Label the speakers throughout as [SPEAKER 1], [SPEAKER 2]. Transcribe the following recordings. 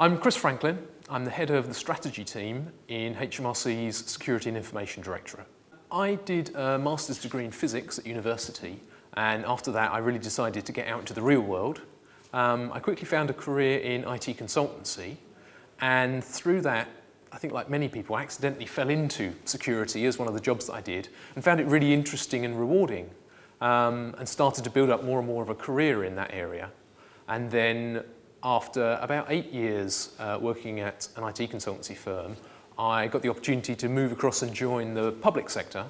[SPEAKER 1] I'm Chris Franklin. I'm the head of the strategy team in HMRC's Security and Information Directorate. I did a master's degree in physics at university, and after that I really decided to get out into the real world. I quickly found a career in IT consultancy, and through that, I think like many people, I accidentally fell into security as one of the jobs that I did and found it really interesting and rewarding, and started to build up more and more of a career in that area. And then after about 8 years working at an IT consultancy firm, I got the opportunity to move across and join the public sector,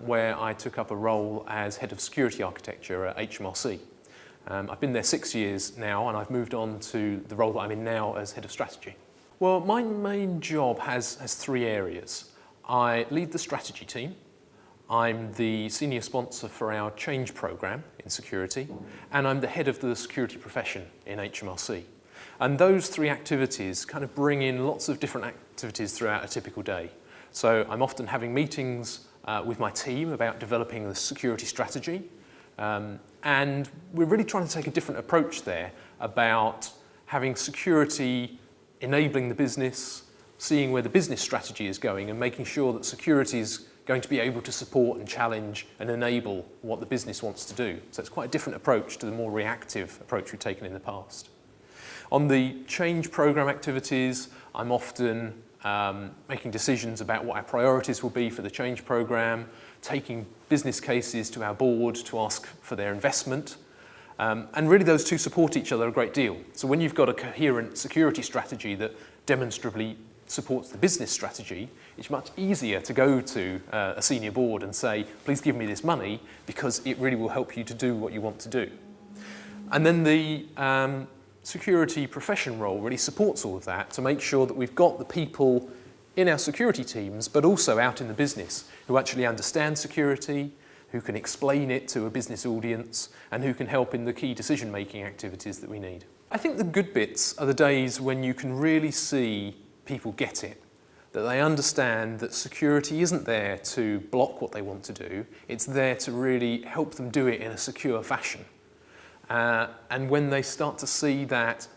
[SPEAKER 1] where I took up a role as head of security architecture at HMRC. I've been there 6 years now, and I've moved on to the role that I'm in now as head of strategy. Well, my main job has 3 areas. I lead the strategy team. I'm the senior sponsor for our change program in security, and I'm the head of the security profession in HMRC. And those 3 activities kind of bring in lots of different activities throughout a typical day. So I'm often having meetings with my team about developing the security strategy, and we're really trying to take a different approach there about having security enabling the business, seeing where the business strategy is going, and making sure that security is going to be able to support and challenge and enable what the business wants to do. So it's quite a different approach to the more reactive approach we've taken in the past. On the change program activities, I'm often making decisions about what our priorities will be for the change program, taking business cases to our board to ask for their investment. And really those 2 support each other a great deal. So when you've got a coherent security strategy that demonstrably supports the business strategy, it's much easier to go to a senior board and say, please give me this money because it really will help you to do what you want to do. And then the security profession role really supports all of that to make sure that we've got the people in our security teams, but also out in the business who actually understand security, who can explain it to a business audience, and who can help in the key decision-making activities that we need. I think the good bits are the days when you can really see people get it, that they understand that security isn't there to block what they want to do, it's there to really help them do it in a secure fashion. And when they start to see that,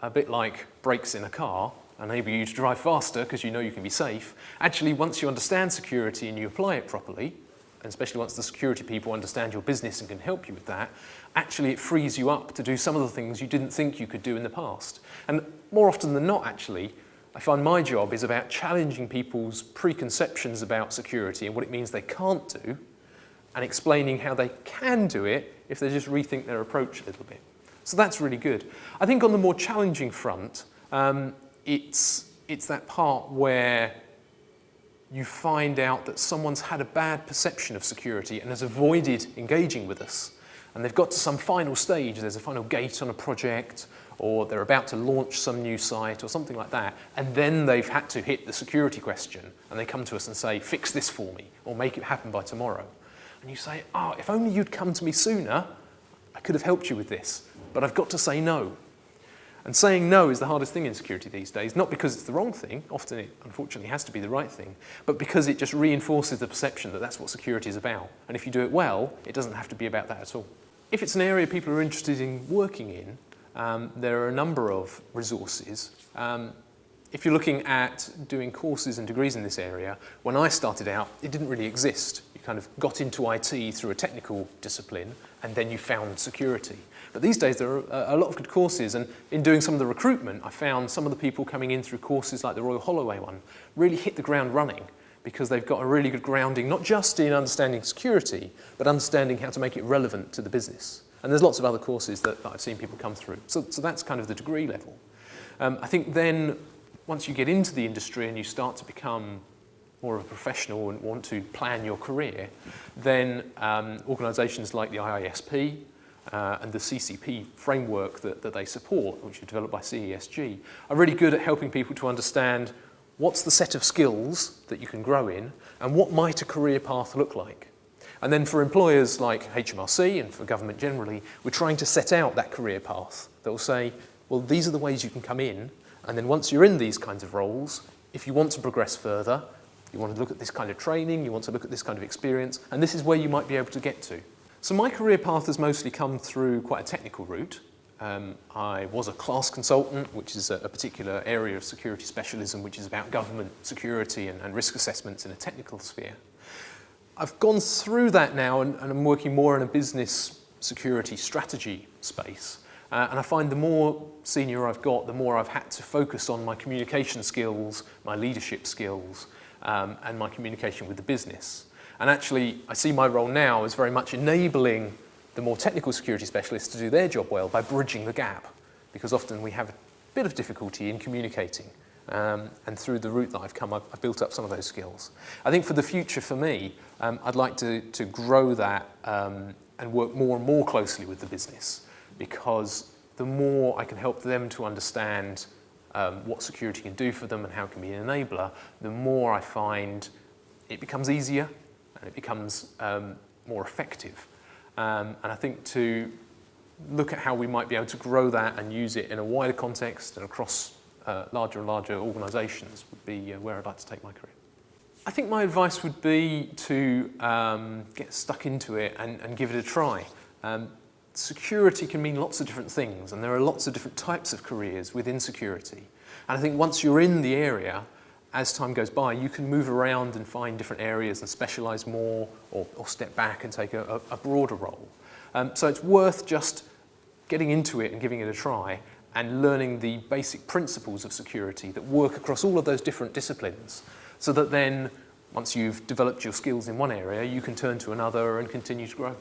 [SPEAKER 1] a bit like brakes in a car, enable you to drive faster because you know you can be safe, actually once you understand security and you apply it properly, and especially once the security people understand your business and can help you with that, actually it frees you up to do some of the things you didn't think you could do in the past. And more often than not, actually, I find my job is about challenging people's preconceptions about security and what it means they can't do, and explaining how they can do it if they just rethink their approach a little bit. So that's really good. I think on the more challenging front, it's that part where you find out that someone's had a bad perception of security and has avoided engaging with us. And they've got to some final stage, there's a final gate on a project, or they're about to launch some new site or something like that, and then they've had to hit the security question, and they come to us and say, fix this for me, or make it happen by tomorrow. And you say, oh, if only you'd come to me sooner, I could have helped you with this, but I've got to say no. And saying no is the hardest thing in security these days, not because it's the wrong thing, often it unfortunately has to be the right thing, but because it just reinforces the perception that that's what security is about. And if you do it well, it doesn't have to be about that at all. If it's an area people are interested in working in, there are a number of resources. If you're looking at doing courses and degrees in this area, when I started out, it didn't really exist. You kind of got into IT through a technical discipline, and then you found security. But these days there are a lot of good courses, and in doing some of the recruitment, I found some of the people coming in through courses like the Royal Holloway one really hit the ground running because they've got a really good grounding, not just in understanding security, but understanding how to make it relevant to the business. And there's lots of other courses that I've seen people come through. So that's kind of the degree level. I think then, once you get into the industry and you start to become more of a professional and want to plan your career, then organisations like the IISP and the CCP framework that they support, which is developed by CESG, are really good at helping people to understand what's the set of skills that you can grow in and what might a career path look like. And then for employers like HMRC and for government generally, we're trying to set out that career path that will say, well, these are the ways you can come in, and then once you're in these kinds of roles, if you want to progress further, you want to look at this kind of training, you want to look at this kind of experience, and this is where you might be able to get to. So my career path has mostly come through quite a technical route, I was a class consultant, which is a particular area of security specialism, which is about government security and risk assessments in a technical sphere. I've gone through that now and I'm working more in a business security strategy space. And I find the more senior I've got, the more I've had to focus on my communication skills, my leadership skills, and my communication with the business. And actually, I see my role now as very much enabling the more technical security specialists to do their job well by bridging the gap, because often we have a bit of difficulty in communicating. And through the route that I've come, I've built up some of those skills. I think for the future, for me, I'd like to grow that and work more and more closely with the business, because the more I can help them to understand what security can do for them and how it can be an enabler, the more I find it becomes easier and it becomes more effective. And I think to look at how we might be able to grow that and use it in a wider context and across larger and larger organisations would be where I'd like to take my career. I think my advice would be to get stuck into it and give it a try. Security can mean lots of different things, and there are lots of different types of careers within security. And I think once you're in the area, as time goes by, you can move around and find different areas and specialise more or step back and take a broader role. So it's worth just getting into it and giving it a try and learning the basic principles of security that work across all of those different disciplines, so that then, once you've developed your skills in one area, you can turn to another and continue to grow.